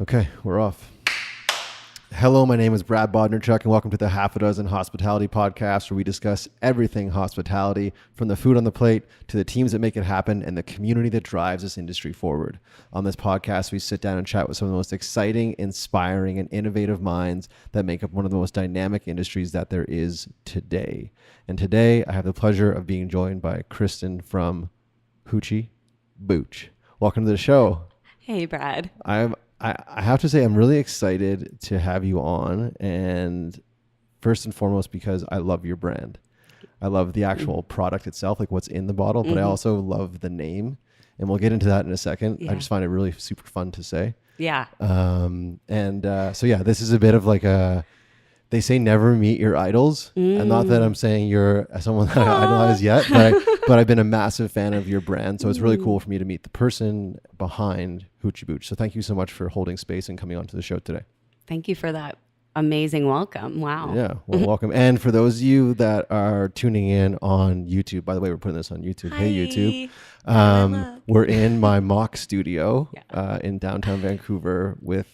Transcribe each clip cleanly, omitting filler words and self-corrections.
Okay, we're off. Hello, my name is Brad Bodnerchuk, and welcome to the Half a Dozen Hospitality Podcast, where we discuss everything hospitality, from the food on the plate to the teams that make it happen and the community that drives this industry forward. On this podcast, we sit down and chat with some of the most exciting, inspiring, and innovative minds that make up one of the most dynamic industries that there is today. And today, I have the pleasure of being joined by Kristen from Hoochie Booch. Welcome to the show. Hey, Brad. I have to say I'm really excited to have you on, and first and foremost because I love your brand. I love the actual product itself, like what's in the bottle, but I also love the name, and we'll get into that in a second. Yeah. I just find it really super fun to say. Yeah. So yeah, this is a bit of like they say never meet your idols. And not that I'm saying you're someone that I idolize yet, but I've been a massive fan of your brand. So it's really cool for me to meet the person behind Hoochie Booch. So thank you so much for holding space and coming onto the show today. Thank you for that amazing welcome. Wow. Yeah, well, welcome. And for those of you that are tuning in on YouTube, by the way, we're putting this on YouTube. Hi. Hey, YouTube. We're in my mock studio in downtown Vancouver with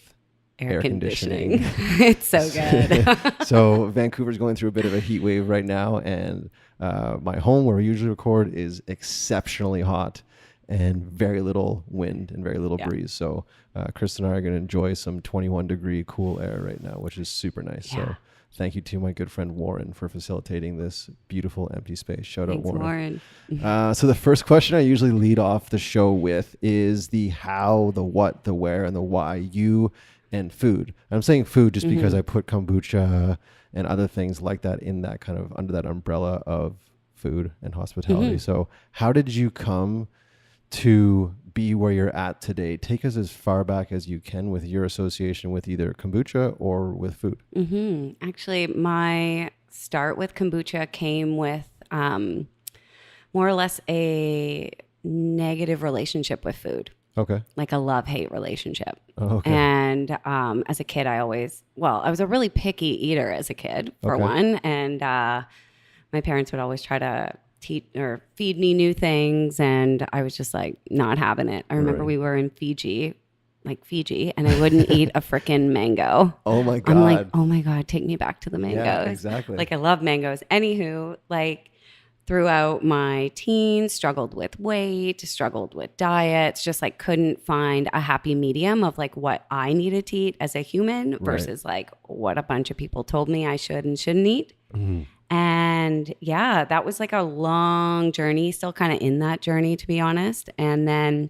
air conditioning. It's so good. So Vancouver's going through a bit of a heat wave right now, and my home where we usually record is exceptionally hot and very little wind and very little breeze. So Chris and I are going to enjoy some 21 degree cool air right now, which is super nice. So thank you to my good friend Warren for facilitating this beautiful empty space. Shout out Warren. So the first question I usually lead off the show with is the how, the what, the where, and the why. You and food. I'm saying food just because I put kombucha and other things like that in that kind of under that umbrella of food and hospitality. So how did you come to be where you're at today? Take us as far back as you can with your association with either kombucha or with food. Actually, my start with kombucha came with more or less a negative relationship with food. Okay. Like a love-hate relationship. Oh, okay. And as a kid, I was a really picky eater as a kid, for one. And my parents would always try to teach or feed me new things. And I was just like not having it. I remember we were in Fiji, and I wouldn't eat a freaking mango. Oh my God. I'm like, oh my God, take me back to the mangoes. Yeah, exactly. Like I love mangoes. Anywho, like throughout my teens, struggled with weight, struggled with diets, just like couldn't find a happy medium of like what I needed to eat as a human versus like what a bunch of people told me I should and shouldn't eat. And yeah, that was like a long journey, still kind of in that journey, to be honest. And then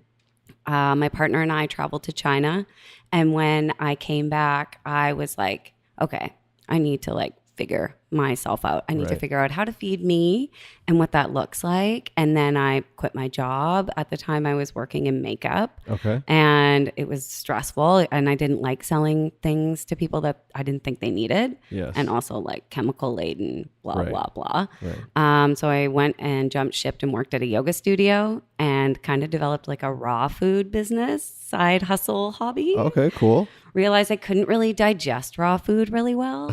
my partner and I traveled to China. And when I came back, I was like, okay, I need to like figure myself out. I need to figure out how to feed me and what that looks like. And then I quit my job. At the time I was working in makeup. Okay. And it was stressful, and I didn't like selling things to people that I didn't think they needed. Yes. And also like chemical laden, blah, blah, blah. Right. So I went and jumped ship and worked at a yoga studio and kind of developed like a raw food business, side hustle hobby. Okay, cool. Realized I couldn't really digest raw food really well.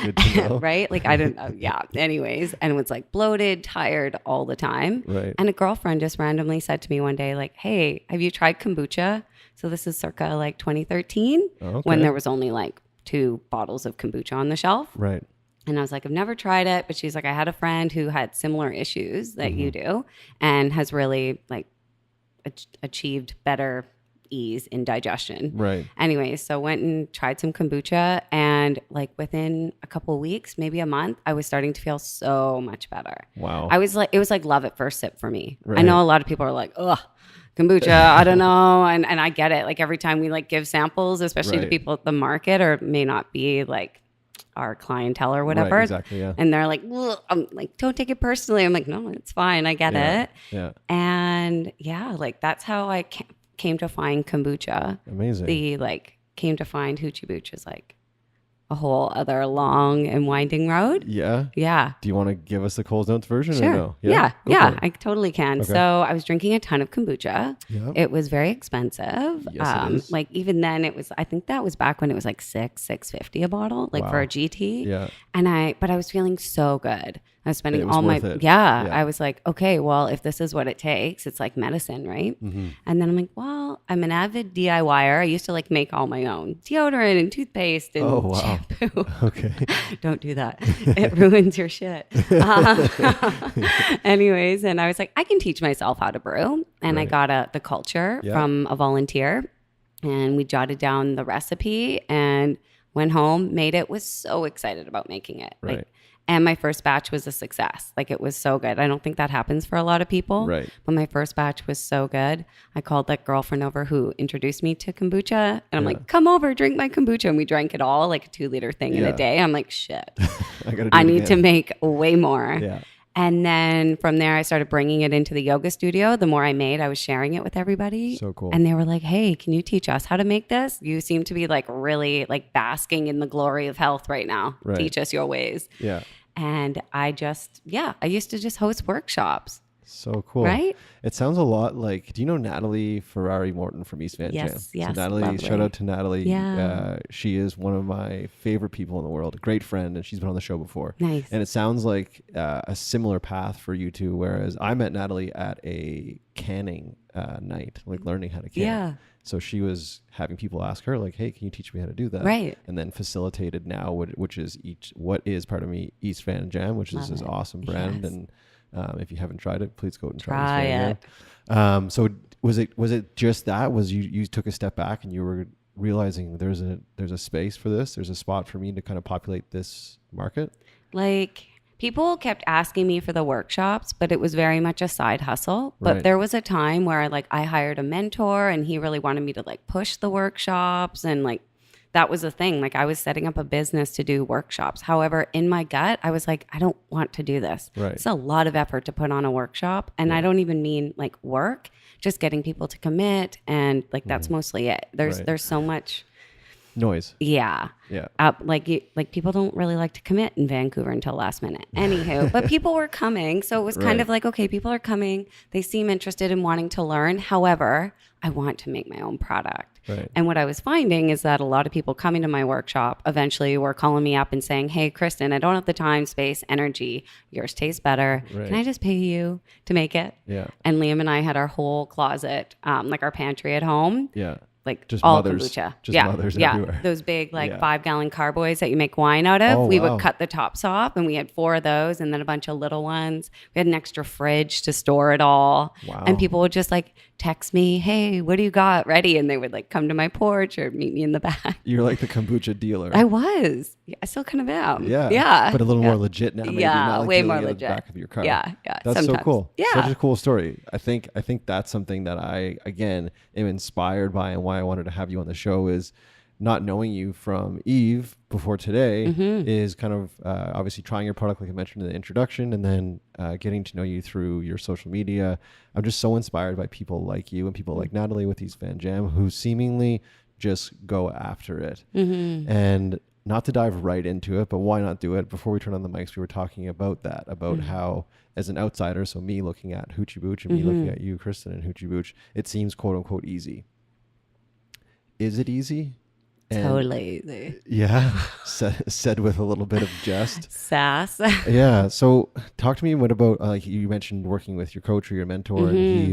Good to know. Right? Like I didn't, anyways. And was like bloated, tired all the time. Right. And a girlfriend just randomly said to me one day, like, hey, have you tried kombucha? So this is circa like 2013 when there was only like 2 bottles of kombucha on the shelf. Right. And I was like, I've never tried it. But she's like, I had a friend who had similar issues that you do and has really like achieved better ease in digestion. Right. Anyways, so went and tried some kombucha, and like within a couple of weeks, maybe a month, I was starting to feel so much better. Wow. It was like love at first sip for me. Right. I know a lot of people are like, ugh, kombucha, I don't know. And I get it. Like every time we like give samples, especially to people at the market or may not be like our clientele or whatever. Right, exactly, yeah. And they're like, I'm like, don't take it personally. I'm like, no, it's fine. I get it. Yeah. And yeah, like that's how I came to find kombucha. Amazing. Came to find Hoochie Booch is like a whole other long and winding road. Yeah. Yeah. Do you want to give us the Coles Notes version? Sure. Or no? Yeah. I totally can. Okay. So I was drinking a ton of kombucha. Yep. It was very expensive. Yes, it is. Like even then it was, I think that was back when it was like $6.50 a bottle, like for a GT. Yeah. But I was feeling so good. I was spending It was all my, worth it. yeah, Yeah. I was like, okay, well, if this is what it takes, it's like medicine, right? Mm-hmm. And then I'm like, well, I'm an avid DIYer. I used to like make all my own deodorant and toothpaste and Oh, wow. shampoo. Okay. Don't do that. It ruins your shit. Anyways, and I was like, I can teach myself how to brew. And I Right. got the culture Yeah. from a volunteer, and we jotted down the recipe and went home, made it, was so excited about making it. Right. Like, and my first batch was a success. Like it was so good. I don't think that happens for a lot of people. Right. But my first batch was so good. I called that girlfriend over who introduced me to kombucha. And I'm Yeah. like, come over, drink my kombucha. And we drank it all, like a 2-liter thing in Yeah. a day. I'm like, shit, I gotta do I it need to again. make way more. Yeah. And then from there, I started bringing it into the yoga studio. The more I made, I was sharing it with everybody. So cool. And they were like, hey, can you teach us how to make this? You seem to be like really like basking in the glory of health right now. Right. Teach us your ways. Yeah. And I used to just host workshops, So cool. right? It sounds a lot like, do you know Natalie Ferrari Morton from East Van Yes, Jam? yes, So Natalie, lovely. shout out to Natalie. Yeah. She is one of my favorite people in the world, a great friend, and she's been on the show before. Nice. And it sounds like a similar path for you two, whereas I met Natalie at a canning night, like learning how to can. Yeah. So she was having people ask her, like, hey, can you teach me how to do that? Right. And then facilitated now, which is what is part of me, East Van Jam, which is Love this it. awesome brand. Yes. And if you haven't tried it, please go out and try Try East Van it. Jam. So was it just that? Was you took a step back and you were realizing there's a space for this? There's a spot for me to kind of populate this market? Like people kept asking me for the workshops, but it was very much a side hustle. But Right. there was a time where I hired a mentor and he really wanted me to like push the workshops, and like that was a thing. Like I was setting up a business to do workshops. However, in my gut, I was like, I don't want to do this. Right. It's a lot of effort to put on a workshop. And I don't even mean like work, just getting people to commit. And like that's mostly it. Right. There's so much. Noise. Yeah. Yeah. Like people don't really like to commit in Vancouver until last minute. Anywho, but people were coming. So it was kind Right. of like, okay, people are coming. They seem interested in wanting to learn. However, I want to make my own product. Right. And what I was finding is that a lot of people coming to my workshop eventually were calling me up and saying, hey, Kristen, I don't have the time, space, energy. Yours tastes better. Right. Can I just pay you to make it? Yeah. And Liam and I had our whole closet, like our pantry at home. Yeah. Like Just all mothers. kombucha. Just yeah. mothers yeah. everywhere. Those big like Yeah. 5-gallon carboys that you make wine out of. Oh, We wow. would cut the tops off, and we had 4 of those and then a bunch of little ones. We had an extra fridge to store it all. Wow. And people would just like text me, hey, what do you got ready? And they would like come to my porch or meet me in the back. You're like the kombucha dealer. I was. I still kind of am. Yeah. Yeah. But a little Yeah. more legit now. Maybe, Yeah, not like way dealing more out of the legit. back of your car. Yeah, yeah, That's sometimes. so cool. Yeah. Such a cool story. I think that's something that I again am inspired by, and why I wanted to have you on the show is not knowing you from Eve before today is kind of obviously trying your product like I mentioned in the introduction, and then getting to know you through your social media. I'm just so inspired by people like you and people like Natalie with East Van Jam who seemingly just go after it. And not to dive right into it, but why not do it? Before we turn on the mics, we were talking about that, about how as an outsider, so me looking at Hoochie Booch and me looking at you, Kristen, and Hoochie Booch, it seems quote unquote easy. Is it easy? And Totally. yeah, said with a little bit of jest. Sass. Yeah. So talk to me. What about like you mentioned working with your coach or your mentor, and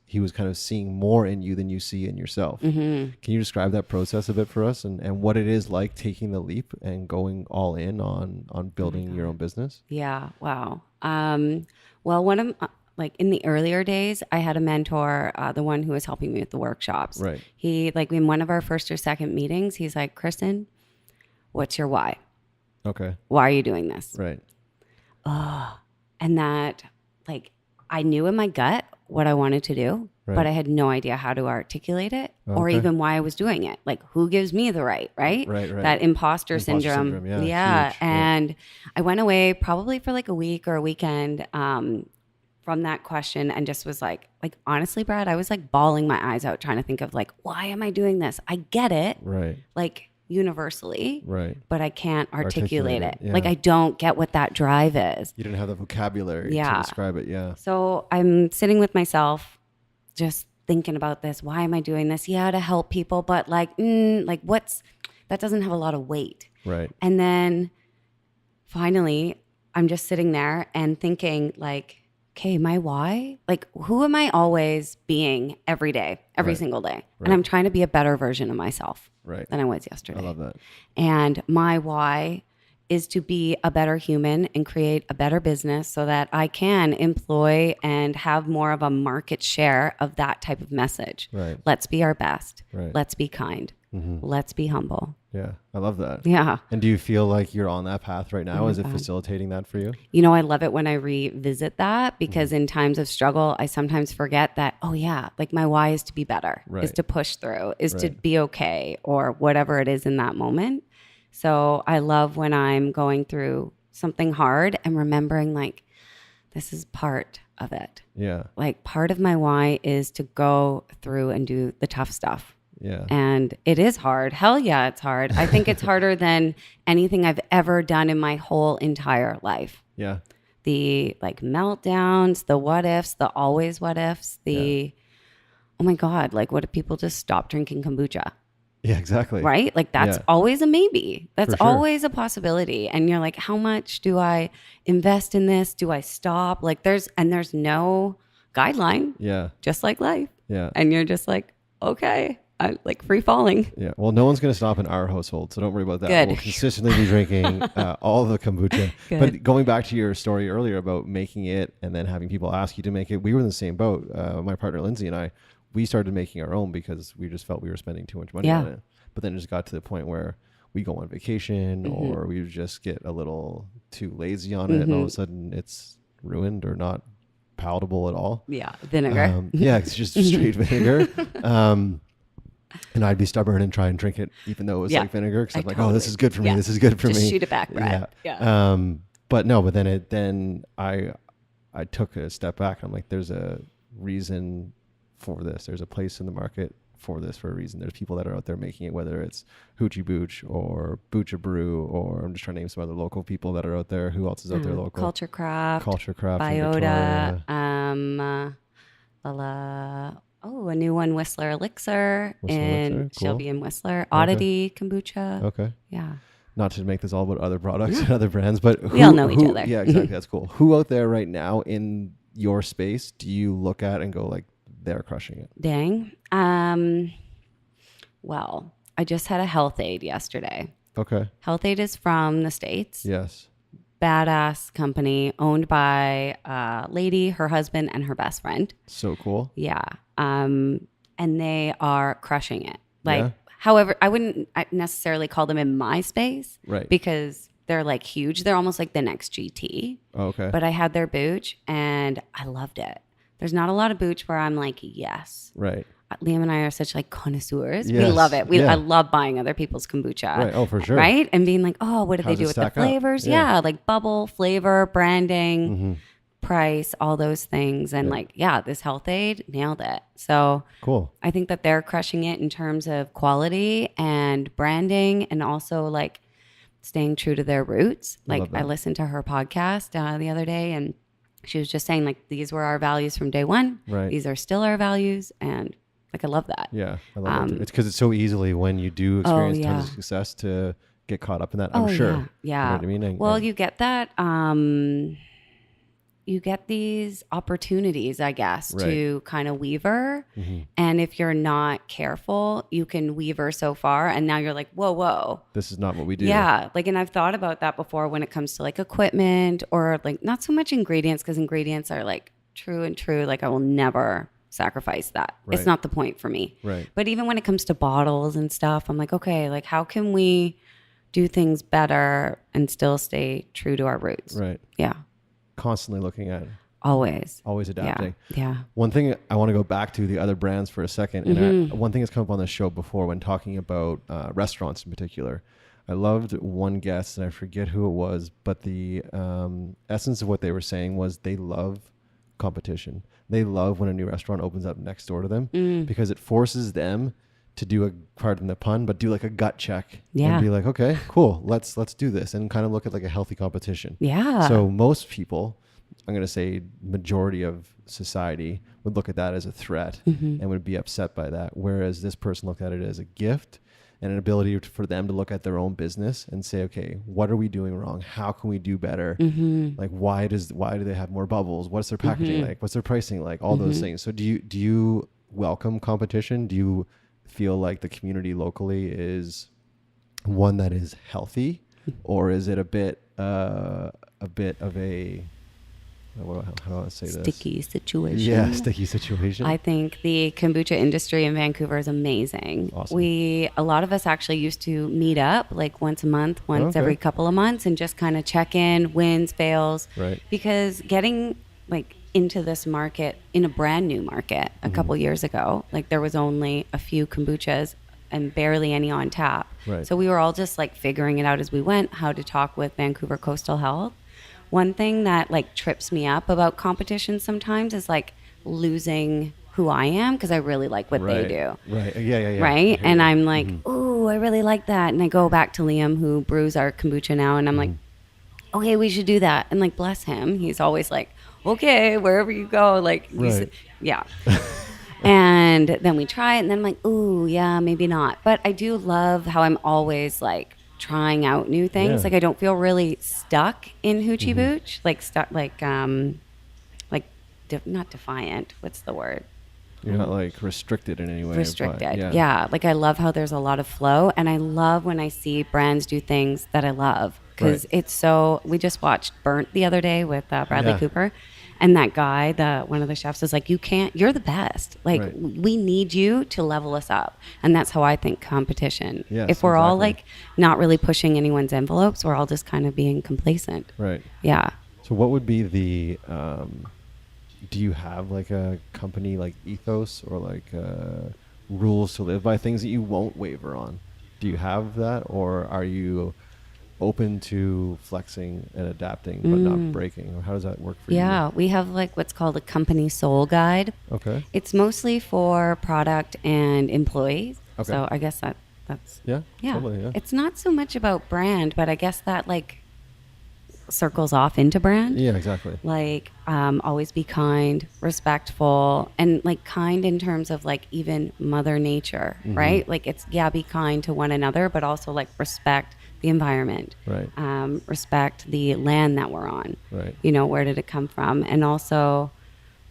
he was kind of seeing more in you than you see in yourself. Can you describe that process a bit for us, and what it is like taking the leap and going all in on building your own business? Yeah. Wow. Well, one of like in the earlier days, I had a mentor, the one who was helping me with the workshops. Right. He like in one of our first or second meetings, he's like, Kristen, what's your why? Okay. Why are you doing this? Right. And that like I knew in my gut what I wanted to do, Right. but I had no idea how to articulate it or Okay. even why I was doing it. Like who gives me the right? Right, right. That imposter syndrome. syndrome, yeah, Yeah. huge, yeah. And I went away probably for like a week or a weekend from that question and just was like honestly, Brad, I was like bawling my eyes out trying to think of like, why am I doing this? I get it Right. like universally, Right. but I can't articulate it. yeah. Like I don't get what that drive is. You didn't have the vocabulary to Yeah. describe it. Yeah. So I'm sitting with myself, just thinking about this. Why am I doing this? Yeah, to help people, but like that doesn't have a lot of weight. Right. And then finally, I'm just sitting there and thinking like, okay, my why? Like, who am I always being every day, every single day? And I'm trying to be a better version of myself than I was yesterday. I love that. And my why is to be a better human and create a better business so that I can employ and have more of a market share of that type of message. Right. Let's be our best. Right. Let's be kind. Let's be humble. Yeah, I love that. Yeah. And do you feel like you're on that path right now? Is it facilitating that for you? You know, I love it when I revisit that because in times of struggle, I sometimes forget that, oh yeah, like my why is to be better, is to push through, is to be okay, or whatever it is in that moment. So I love when I'm going through something hard and remembering like, this is part of it. Yeah. Like part of my why is to go through and do the tough stuff. Yeah. And it is hard. Hell yeah, it's hard. I think it's harder than anything I've ever done in my whole entire life. Yeah. The like meltdowns, the what ifs, the always what ifs, oh my God, like what if people just stop drinking kombucha? Yeah, exactly. Right? Like that's always a maybe. That's For sure. always a possibility. And you're like, how much do I invest in this? Do I stop? Like there's no guideline. Yeah. Just like life. Yeah. And you're just like, okay. I like free falling. Yeah. Well, no one's going to stop in our household, so don't worry about that. Good. We'll consistently be drinking all the kombucha. Good. But going back to your story earlier about making it and then having people ask you to make it, we were in the same boat. My partner Lindsay and I, we started making our own because we just felt we were spending too much money on it. But then it just got to the point where we go on vacation or we just get a little too lazy on it, and all of a sudden it's ruined or not palatable at all. Yeah, vinegar. Yeah, it's just straight vinegar. And I'd be stubborn and try and drink it, even though it was like vinegar, because I'm like, oh, this is good for me. This is good for just me. Shoot it back, Brad. Yeah. But then I took a step back. I'm like, there's a reason for this. There's a place in the market for this for a reason. There's people that are out there making it, whether it's Hoochie Booch or Boocha Brew, or I'm just trying to name some other local people that are out there. Who else is out there local? Culture Craft, Biota, a new one, Whistler Elixir, and Cool. she'll be in Whistler. Oddity Kombucha. Okay. Yeah. Not to make this all about other products and other brands, but we all know each other. Yeah, exactly. That's cool. Who out there right now in your space do you look at and go like, they're crushing it? Dang. Well, I just had a Health Aid yesterday. Okay. Health Aid is from the States. Yes. Badass company owned by a lady, her husband, and her best friend. So cool. Yeah. And they are crushing it. Like, however, I wouldn't necessarily call them in my space. Right. Because they're like huge. They're almost like the next GT. Oh, okay. But I had their booch and I loved it. There's not a lot of booch where I'm like, yes. Right. Liam and I are such like connoisseurs. Yes. We love it. I love buying other people's kombucha. Right. Oh, for sure. Right. And being like, oh, what did they do with the stack up? flavors? Yeah. Like bubble, flavor, branding, price, all those things. And this Health Aid nailed it. So cool. I think that they're crushing it in terms of quality and branding, and also like staying true to their roots. Like I listened to her podcast the other day, and she was just saying like, these were our values from day one. Right. These are still our values. And like, I love that. Yeah, I love it too. It's because it's so easily when you do experience tons of success to get caught up in that. I'm sure. Yeah. You know what I mean? And you get that. You get these opportunities, I guess, to kind of weaver. And if you're not careful, you can weaver so far. And now you're like, whoa. This is not what we do. Yeah. Like, and I've thought about that before when it comes to like equipment or like not so much ingredients, because ingredients are like true. Like, I will never sacrifice that. Right. It's not the point for me. Right. But even when it comes to bottles and stuff, I'm like, okay, like how can we do things better and still stay true to our roots? Right. Yeah. Constantly looking at it. Always Adapting. Yeah. One thing I want to go back to the other brands for a second. And one thing that's come up on the show before when talking about restaurants in particular, I loved one guest, and I forget who it was, but the essence of what they were saying was they love competition. They love when a new restaurant opens up next door to them because it forces them to do pardon the pun, but do like a gut check and be like, okay, cool, let's do this, and kind of look at like a healthy competition. Yeah. So most people, I'm going to say majority of society, would look at that as a threat and would be upset by that. Whereas this person looked at it as a gift and an ability for them to look at their own business and say, okay, what are we doing wrong? How can we do better? Like, why do they have more bubbles? What's their packaging like? What's their pricing like? All those things. So do you welcome competition? Do you feel like the community locally is one that is healthy, or is it a bit of a, how do I say this? Sticky situation. Yeah, sticky situation. I think the kombucha industry in Vancouver is amazing. Awesome. A lot of us actually used to meet up like once a month, once Okay. every couple of months, and just kind of check in, wins, fails. Right. Because getting like into this market, in a brand new market a couple years ago, like there was only a few kombuchas and barely any on tap. Right. So we were all just like figuring it out as we went, how to talk with Vancouver Coastal Health. One thing that like trips me up about competition sometimes is like losing who I am, because I really like what they do. Right. Yeah. Right. And I'm like, ooh, I really like that. And I go back to Liam, who brews our kombucha now, and I'm like, okay, we should do that. And like, bless him. He's always like, okay, wherever you go. Like, Right. yeah. And then we try it, and then I'm like, ooh, yeah, maybe not. But I do love how I'm always like trying out new things. Yeah. Like I don't feel really stuck in Hoochie Booch, like stuck, like not defiant. What's the word? You're not like restricted in any way. Restricted. But, Yeah. Like I love how there's a lot of flow, and I love when I see brands do things that I love, because Right. it's so. We just watched Burnt the other day with Bradley Yeah. Cooper, and that guy, one of the chefs, is like, you're the best. Like Right. we need you to level us up, and that's how I think competition. Yes, if we're all exactly. like not really pushing anyone's envelopes, we're all just kind of being complacent. Right. Yeah. So what would be the do you have like a company like ethos or like rules to live by, things that you won't waver on? Do you have that, or are you open to flexing and adapting but not breaking? Or how does that work for you? Yeah, we have like what's called a company soul guide. Okay. It's mostly for product and employees. Okay. So I guess that's Yeah. yeah. Totally, yeah. It's not so much about brand, but I guess that like circles off into brand. Yeah, exactly. Like always be kind, respectful, and like kind in terms of like even Mother Nature, right? Like it's be kind to one another, but also like respect the environment, Right. respect the land that we're on. Right. You know, where did it come from? And also,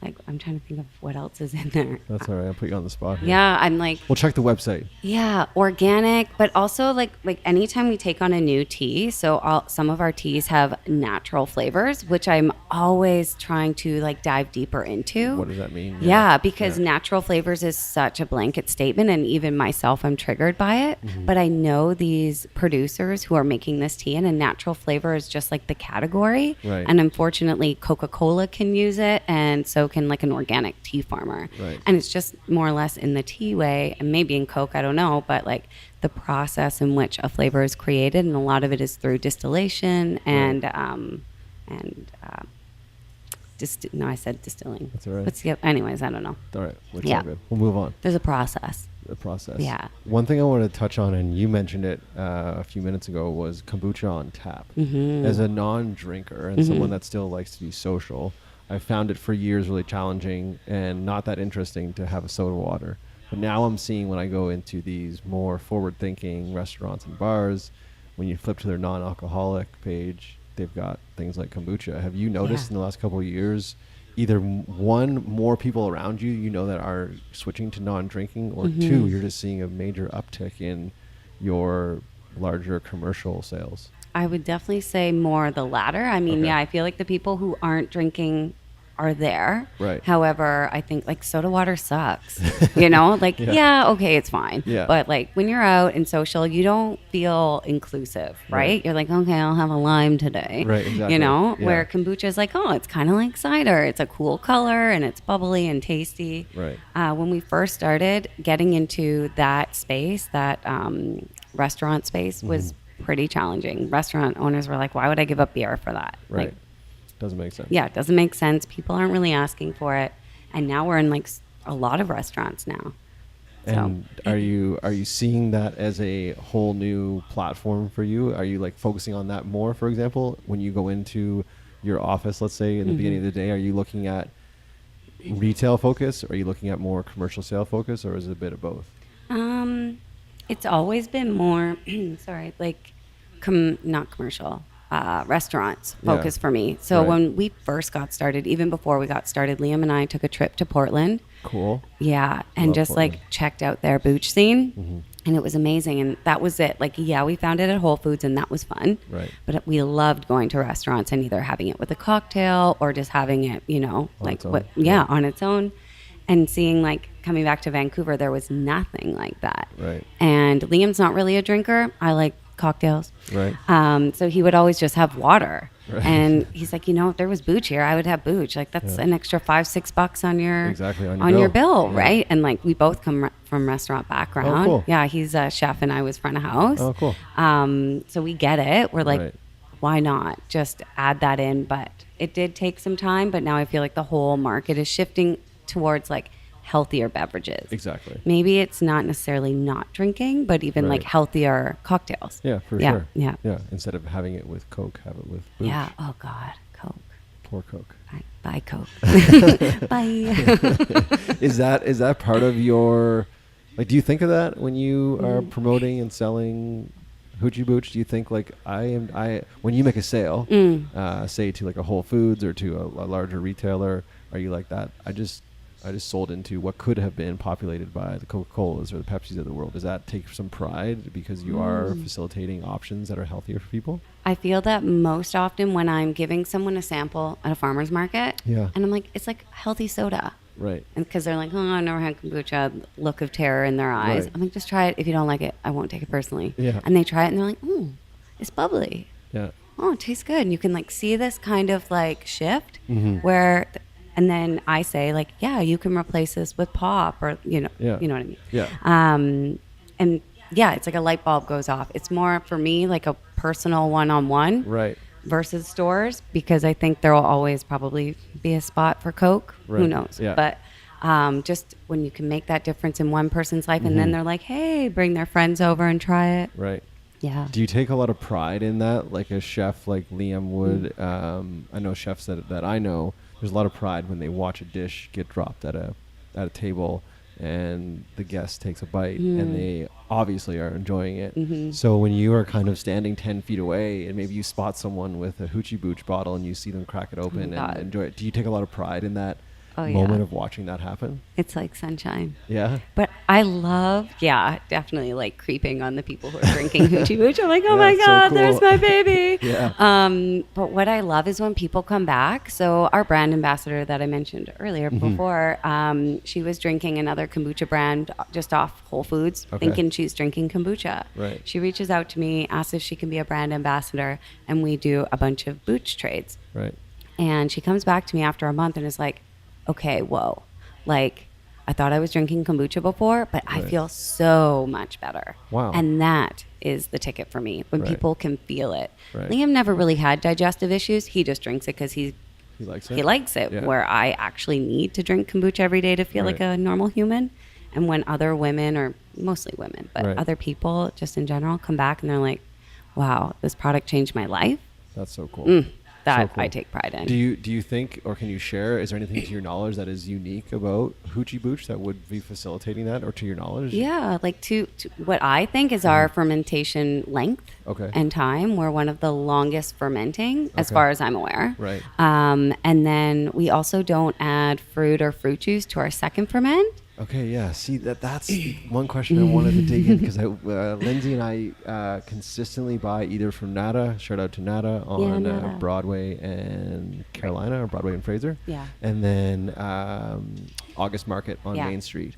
like, I'm trying to think of what else is in there. That's all right. I'll put you on the spot here. Yeah, I'm like, We'll check the website. yeah, organic, but also like anytime we take on a new tea, so some of our teas have natural flavors, which I'm always trying to like dive deeper into. What does that mean? Yeah, because Yeah. natural flavors is such a blanket statement, and even myself, I'm triggered by it. But I know these producers who are making this tea, and a natural flavor is just like the category. Right. And unfortunately, Coca-Cola can use it, and so can like an organic tea farmer. Right. And it's just more or less in the tea way, and maybe in Coke, I don't know, but like the process in which a flavor is created, and a lot of it is through distillation and no, I said distilling. That's all right. What's the, anyways, I don't know. All right. It's Yeah. all good. We'll move on. There's a process. The process. Yeah. One thing I wanted to touch on, and you mentioned it a few minutes ago, was kombucha on tap. Mm-hmm. As a non-drinker and someone that still likes to be social, I found it for years really challenging and not that interesting to have a soda water. But now I'm seeing, when I go into these more forward-thinking restaurants and bars, when you flip to their non-alcoholic page, they've got things like kombucha. Have you noticed Yeah. in the last couple of years, either one, more people around you that are switching to non-drinking, or two, you're just seeing a major uptick in your larger commercial sales? I would definitely say more the latter. I mean, Okay. yeah, I feel like the people who aren't drinking are there. Right. However, I think like soda water sucks. You know, like yeah, okay, it's fine. Yeah. But like when you're out and social, you don't feel inclusive, right? Right. You're like, okay, I'll have a lime today. Right, exactly. You know, Yeah. where kombucha is like, oh, it's kind of like cider. It's a cool color and it's bubbly and tasty. Right. When we first started getting into that space, that restaurant space was pretty challenging. Restaurant owners were like, why would I give up beer for that? Right. Like, Doesn't make sense. yeah, it doesn't make sense. People aren't really asking for it. And now we're in like a lot of restaurants now. And are you seeing that as a whole new platform for you? Are you like focusing on that more, for example, when you go into your office, let's say in the beginning of the day? Are you looking at retail focus? Or are you looking at more commercial sale focus, or is it a bit of both? It's always been more, sorry, like not commercial, restaurants Yeah. focus for me. So Right. when we first got started, even before we got started, Liam and I took a trip to Portland. Cool. Yeah. And Love just Portland. like checked out their booch scene. Mm-hmm. And it was amazing. And that was it. Like, yeah, we found it at Whole Foods and that was fun. Right. But we loved going to restaurants and either having it with a cocktail or just having it, you know, On like its own. what, Yeah. on its own. And seeing like coming back to Vancouver, there was nothing like that. Right. And Liam's not really a drinker. I like cocktails. Right. So he would always just have water. Right. And he's like, you know, if there was booch here, I would have booch. Like that's Yeah. an extra $5-6 on your Exactly, on on your your bill. bill, Yeah. right? And like we both come from restaurant background. cool. Yeah, he's a chef and I was front of house. Oh, cool. So we get it. We're like, Right. why not just add that in? But it did take some time. But now I feel like the whole market is shifting towards like healthier beverages. Exactly. Maybe it's not necessarily not drinking, but even like Right. healthier cocktails. Yeah, for Yeah, sure. yeah. Yeah. Instead of having it with Coke, have it with booch. Yeah. Oh God, Coke. Poor Coke. Bye, Coke. Bye. Is that part of your, like, do you think of that when you are promoting and selling Hoochie Booch? Do you think like when you make a sale, say to like a Whole Foods or to a larger retailer, are you like that? I just sold into what could have been populated by the Coca-Colas or the Pepsis of the world. Does that take some pride because you are facilitating options that are healthier for people? I feel that most often when I'm giving someone a sample at a farmer's market, Yeah. and I'm like, it's like healthy soda. Right. And because they're like, oh, I've never had kombucha, look of terror in their eyes. Right. I'm like, just try it. If you don't like it, I won't take it personally. Yeah. And they try it and they're like, it's bubbly. Yeah. Oh, it tastes good. And you can like see this kind of like shift Mm-hmm. where, and then I say like, yeah, you can replace this with pop or, you know, Yeah. you know what I mean? Yeah. And yeah, it's like a light bulb goes off. It's more for me like a personal one-on-one Right. versus stores because I think there will always probably be a spot for Coke. Who Right. knows? Yeah. But just when you can make that difference in one person's life and then they're like, hey, bring their friends over and try it. Right. Yeah. Do you take a lot of pride in that, like a chef like Liam would? I know chefs that I know. There's a lot of pride when they watch a dish get dropped at a table, and the guest takes a bite, and they obviously are enjoying it. So when you are kind of standing 10 feet away, and maybe you spot someone with a Hoochie Booch bottle, and you see them crack it open God. and enjoy it, do you take a lot of pride in that Oh, moment yeah. of watching that happen? It's like sunshine. Yeah. But I love, definitely like creeping on the people who are drinking Hoochie Booch. I'm like, oh my Yeah, so God, cool. there's my baby. Yeah. But what I love is when people come back. So our brand ambassador that I mentioned earlier before, she was drinking another kombucha brand just off Whole Foods, Okay. thinking she's drinking kombucha. Right. She reaches out to me, asks if she can be a brand ambassador, and we do a bunch of booch trades. Right. And she comes back to me after a month and is like, okay, whoa. Like, I thought I was drinking kombucha before, but I Right. feel so much better. Wow. And that is the ticket for me when Right. people can feel it. Right. Liam never really had digestive issues. He just drinks it because He likes it. he likes it, Yeah. where I actually need to drink kombucha every day to feel like Right. a normal human. And when other women, or mostly women, but Right. other people just in general come back and they're like, wow, this product changed my life. That's so cool. That So cool. I take pride in. Do you think, or can you share, is there anything to your knowledge that is unique about Hoochie Booch that would be facilitating that, or to your knowledge? Yeah, like to what I think is our fermentation length Okay. and time. We're one of the longest fermenting, as Okay. far as I'm aware. Right. And then we also don't add fruit or fruit juice to our second ferment. Okay, yeah. See, that's one question I wanted to dig in, because Lindsay and I consistently buy either from Nada, shout out to Nada, on Nada. Broadway and Carolina, or Broadway and Fraser. Yeah. And then August Market on Yeah. Main Street.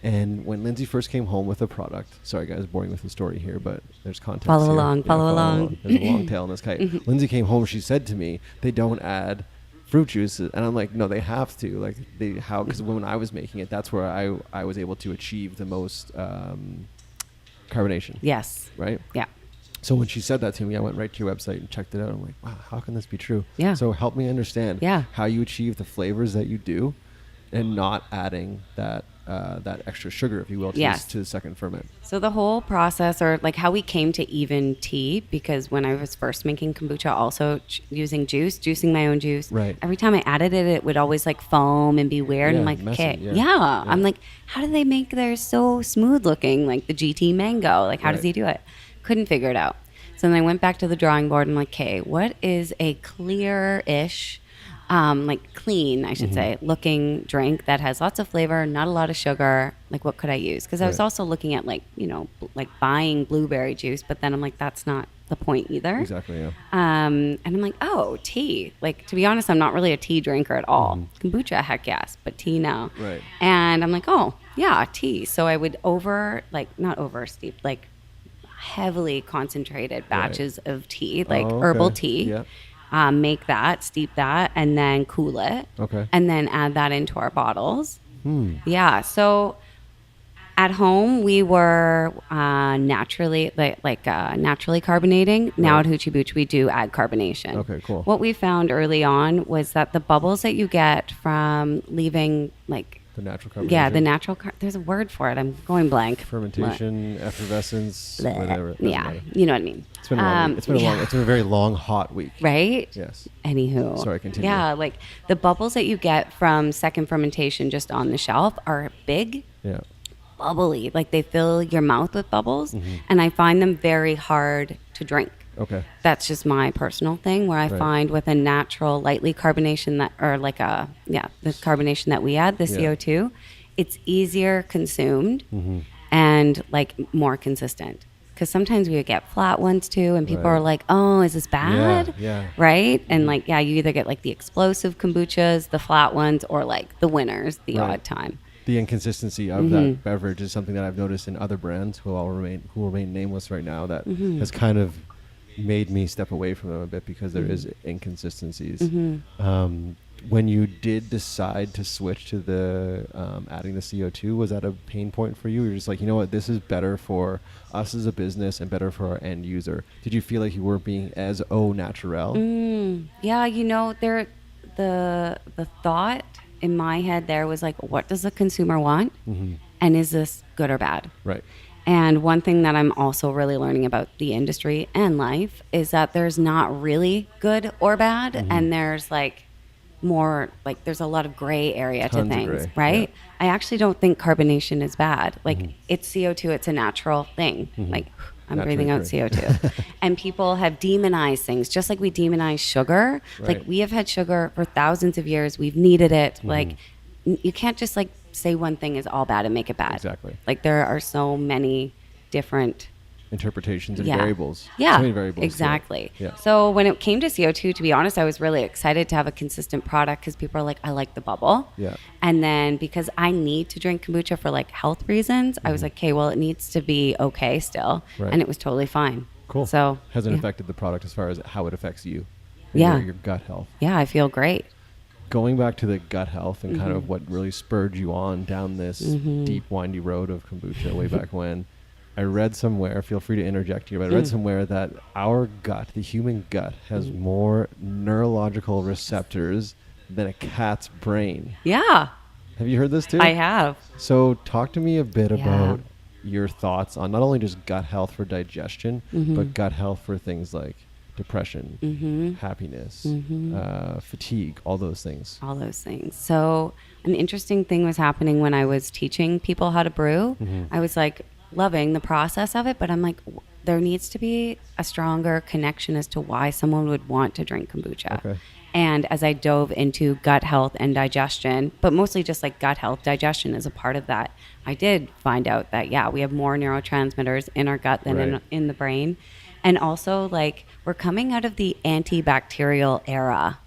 And when Lindsay first came home with a product, sorry guys, boring with the story here, but there's context. Follow here. along, follow along. There's a long tail in this kite. Lindsay came home, she said to me, they don't add fruit juices, and I'm like, no, they have to. Like, because when I was making it, that's where I was able to achieve the most carbonation. Yes. Right. Yeah. So when she said that to me, I went right to your website and checked it out. I'm like, wow, how can this be true? Yeah. So help me understand Yeah. how you achieve the flavors that you do, and not adding that that extra sugar, if you will, to, Yes. to the second ferment. So the whole process, or like how we came to even tea, because when I was first making kombucha, also using juicing my own juice. Right. Every time I added it, it would always like foam and be weird. Yeah, I'm like, messy, okay, yeah. I'm like, how do they make theirs so smooth looking, like the GT Mango? Like, how does Right. he do it? Couldn't figure it out. So then I went back to the drawing board and like, okay, what is a clear-ish, like clean, I should say, looking drink that has lots of flavor, not a lot of sugar? Like, what could I use? Because I was Right. also looking at like, like buying blueberry juice, but then I'm like, that's not the point either. Exactly, yeah. And I'm like, oh, tea. Like, to be honest, I'm not really a tea drinker at all. Kombucha, heck yes, but tea, no. Right. And I'm like, oh, yeah, tea. So I would not over steep, like heavily concentrated batches of tea, like Oh, okay. herbal tea. Yeah. Make that, steep that, and then cool it. Okay. And then add that into our bottles. Hmm. Yeah. So at home, we were naturally naturally carbonating. Now at Hoochie Booch, we do add carbonation. Okay, cool. What we found early on was that the bubbles that you get from leaving, like, The natural carbonation. yeah, the natural, there's a word for it. I'm going blank. Fermentation, effervescence, Bleh. whatever. It doesn't Yeah, matter. you know what I mean. It's been a long, it's been a long, it's been a very long, hot week. Right? Yes. Anywho. Sorry, continue. Yeah, like the bubbles that you get from second fermentation just on the shelf are big, Yeah. bubbly. Like they fill your mouth with bubbles. Mm-hmm. And I find them very hard to drink. Okay. That's just my personal thing where I Right. find with a natural lightly carbonation the carbonation that we add, the Yeah. CO2, it's easier consumed Mm-hmm. and like more consistent. Because sometimes we would get flat ones too, and people Right. are like, "Oh, is this bad?" Yeah. Right? And like, yeah, you either get like the explosive kombuchas, the flat ones, or like the winners, the Right. odd time. The inconsistency of that beverage is something that I've noticed in other brands who remain nameless right now. That has kind of made me step away from them a bit because there is inconsistencies. When you did decide to switch to the adding the CO2, was that a pain point for you? You're just like, you know what, this is better for us as a business and better for our end user. Did you feel like you weren't being as au naturel? Yeah, the thought in my head there was like, what does the consumer want? And is this good or bad? Right. And one thing that I'm also really learning about the industry and life is that there's not really good or bad. And there's like more, like there's a lot of gray area Tons of to things, gray, right? yeah. I actually don't think carbonation is bad. Like it's CO2, it's a natural thing. Like I'm Naturally breathing out occurring. CO2. And people have demonized things, just like we demonize sugar. Right. Like we have had sugar for thousands of years. We've needed it. Like you can't just like say one thing is all bad and make it bad. Exactly. Like there are so many different Interpretations and variables. Yeah, So many variables to it. exactly. Yeah. So when it came to CO2, to be honest, I was really excited to have a consistent product because people are like, I like the bubble. Yeah. And then because I need to drink kombucha for like health reasons, I was like, okay, well, it needs to be okay still. Right. And it was totally fine. Cool. So Hasn't yeah. affected the product as far as how it affects you. and Yeah. Your gut health. Yeah, I feel great. Going back to the gut health and Mm-hmm. kind of what really spurred you on down this deep, windy road of kombucha way back when, I read somewhere, feel free to interject here, but I read somewhere that our gut, the human gut, has more neurological receptors than a cat's brain. Yeah, Have you heard this too? I have. So talk to me a bit Yeah. about your thoughts on not only just gut health for digestion, but gut health for things like depression, happiness, fatigue, all those things. All those things. So an interesting thing was happening when I was teaching people how to brew. I was like loving the process of it, but I'm like, there needs to be a stronger connection as to why someone would want to drink kombucha. Okay. And as I dove into gut health and digestion, but mostly just like gut health, digestion is a part of that. I did find out that, yeah, we have more neurotransmitters in our gut than Right. in the brain. And also, like, we're coming out of the antibacterial era.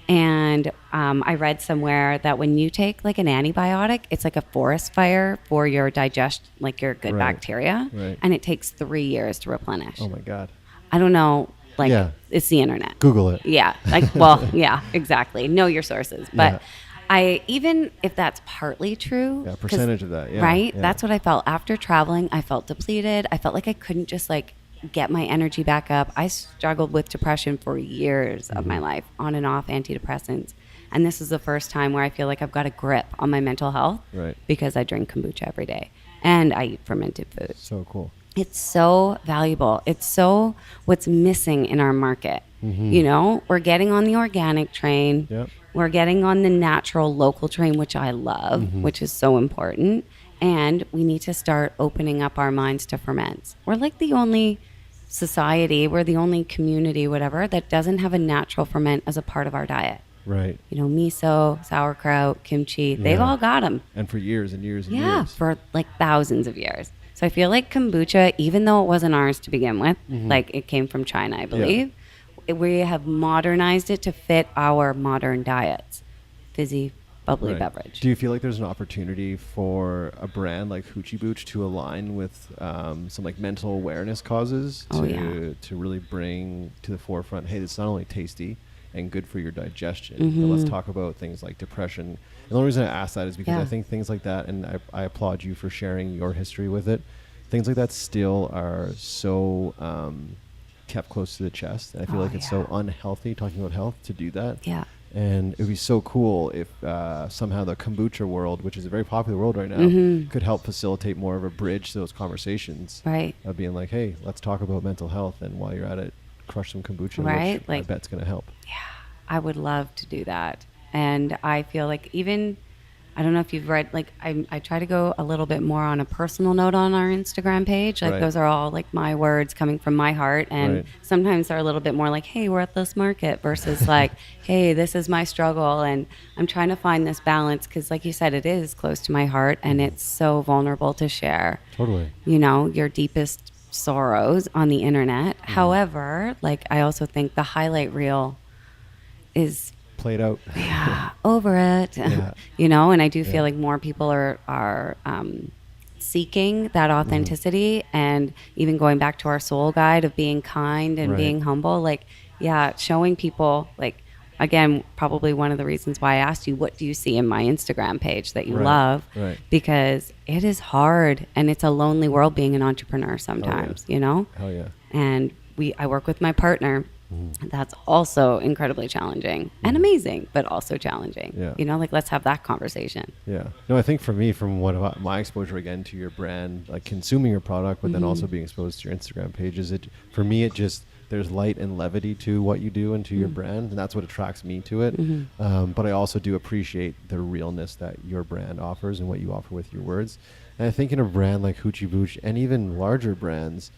And I read somewhere that when you take like an antibiotic, it's like a forest fire for your your good Right. bacteria. Right. And it takes 3 years to replenish. Oh my God. I don't know. Like, Yeah. it's the internet. Google it. Yeah. Like, well, yeah, exactly. Know your sources. But Yeah. even if that's partly true. Yeah, 'cause- percentage of that, yeah, Right. yeah. That's what I felt after traveling. I felt depleted. I felt like I couldn't just like get my energy back up. I struggled with depression for years of my life, on and off antidepressants. And this is the first time where I feel like I've got a grip on my mental health Right. because I drink kombucha every day and I eat fermented foods. So cool. It's so valuable. It's so what's missing in our market. You know, we're getting on the organic train. Yep. We're getting on the natural local train, which I love, which is so important. And we need to start opening up our minds to ferments. We're like the only society, we're the only community, whatever, that doesn't have a natural ferment as a part of our diet. Right. You know, miso, sauerkraut, kimchi, they've Yeah. all got them. And for years and years and Yeah, years. for like thousands of years. So I feel like kombucha, even though it wasn't ours to begin with, like it came from China, I believe, we have modernized it to fit our modern diets. Fizzy, bubbly Right. beverage. Do you feel like there's an opportunity for a brand like Hoochie Booch to align with some like mental awareness causes Oh, to yeah. to really bring to the forefront, hey, it's not only tasty and good for your digestion, but let's talk about things like depression. And the only reason I ask that is because Yeah. I think things like that, and I applaud you for sharing your history with it, things like that still are so kept close to the chest. And I feel Oh, like it's yeah. so unhealthy talking about health to do that. Yeah. And it would be so cool if somehow the kombucha world, which is a very popular world right now, could help facilitate more of a bridge to those conversations. Right. Of being like, hey, let's talk about mental health, and while you're at it, crush some kombucha, Right, which I like- bet's going to help. I would love to do that. And I feel like even, I don't know if you've read, like I try to go a little bit more on a personal note on our Instagram page. Like Right. those are all like my words coming from my heart. And Right. sometimes they're a little bit more like, hey, we're at this market versus like, hey, this is my struggle. And I'm trying to find this balance because like you said, it is close to my heart and it's so vulnerable to share, Totally. you know, your deepest sorrows on the internet. However, like I also think the highlight reel is Played out. over it, Yeah. you know, and I do Yeah. feel like more people are seeking that authenticity and even going back to our soul guide of being kind and Right. being humble, like, yeah, showing people like, again, probably one of the reasons why I asked you, what do you see in my Instagram page that you Right. love? Right. Because it is hard and it's a lonely world being an entrepreneur sometimes, you know? Hell yeah. And I work with my partner. That's also incredibly challenging and amazing, but also challenging. Yeah. You know, like let's have that conversation. Yeah. No, I think for me, from what about my exposure again to your brand, like consuming your product, but then also being exposed to your Instagram pages, for me, it just, there's light and levity to what you do and to your brand, and that's what attracts me to it. But I also do appreciate the realness that your brand offers and what you offer with your words. And I think in a brand like Hoochie Booch and even larger brands,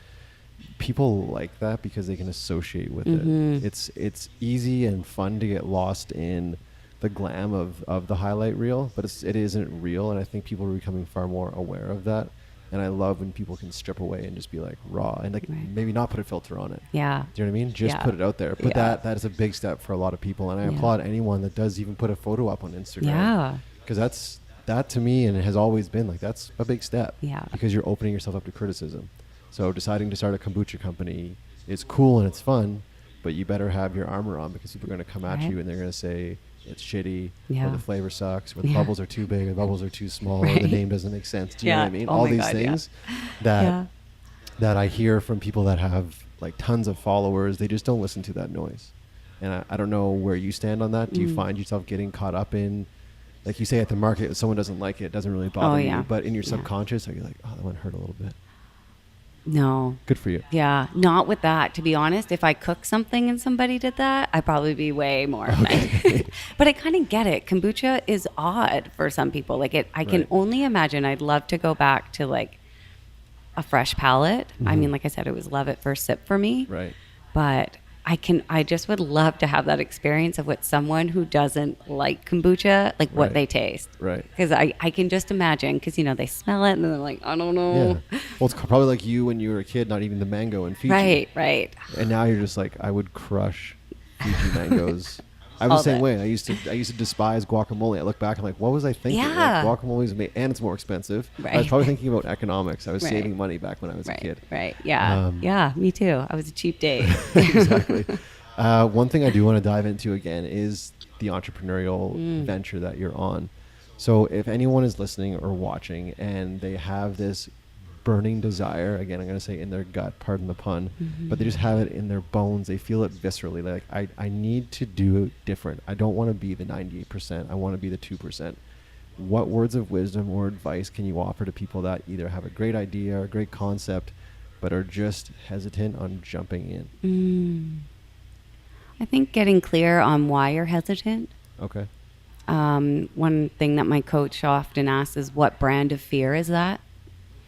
people like that because they can associate with it. It's easy and fun to get lost in the glam of the highlight reel, but it isn't real, and I think people are becoming far more aware of that. And I love when people can strip away and just be like raw and like Right. maybe not put a filter on it. Yeah. Do you know what I mean? Just Yeah. put it out there. But Yeah. that is a big step for a lot of people, and I Yeah. applaud anyone that does even put a photo up on Instagram. Yeah. Because that to me, and it has always been like, that's a big step. Yeah. Because you're opening yourself up to criticism. So deciding to start a kombucha company is cool and it's fun, but you better have your armor on because people are going to come at Right. you and they're going to say it's shitty, Yeah. or the flavor sucks, or the Yeah. bubbles are too big, or the bubbles are too small, or Right. the name doesn't make sense. Do you know Yeah. what I mean? Oh All my these God, yeah. things that Yeah. that I hear from people that have like tons of followers, they just don't listen to that noise. And I don't know where you stand on that. Do you find yourself getting caught up in, like you say at the market, if someone doesn't like it, it doesn't really bother yeah. you, but in your Yeah. subconscious, are you like, oh, that one hurt a little bit? No. Good for you. Yeah. Not with that. To be honest, if I cook something and somebody did that, I'd probably be way more offended. But I kind of get it. Kombucha is odd for some people. Like I can Right. only imagine. I'd love to go back to like a fresh palate. I mean, like I said, it was love at first sip for me. Right. But I just would love to have that experience of what someone who doesn't like kombucha, like what Right. they taste. Right. Because I can just imagine, because, you know, they smell it and then they're like, I don't know. Yeah. Well, it's probably like you when you were a kid, not eating the mango in Fiji. Right, right. And now you're just like, I would crush Fiji mangoes. I was All the same day. way. I used to despise guacamole. I look back, I'm like, what was I thinking? Yeah. Like, guacamole is made, and it's more expensive. I was Right. probably thinking about economics. I was Right. saving money back when I was a Right, kid. right. Yeah. Yeah, me too. I was a cheap date. Exactly. One thing I do want to dive into again is the entrepreneurial venture that you're on. So if anyone is listening or watching and they have this burning desire. Again, I'm going to say in their gut, pardon the pun, but they just have it in their bones. They feel it viscerally. They're like, I need to do it different. I don't want to be the 98%. I want to be the 2%. What words of wisdom or advice can you offer to people that either have a great idea or a great concept, but are just hesitant on jumping in? I think getting clear on why you're hesitant. Okay. One thing that my coach often asks is, what brand of fear is that?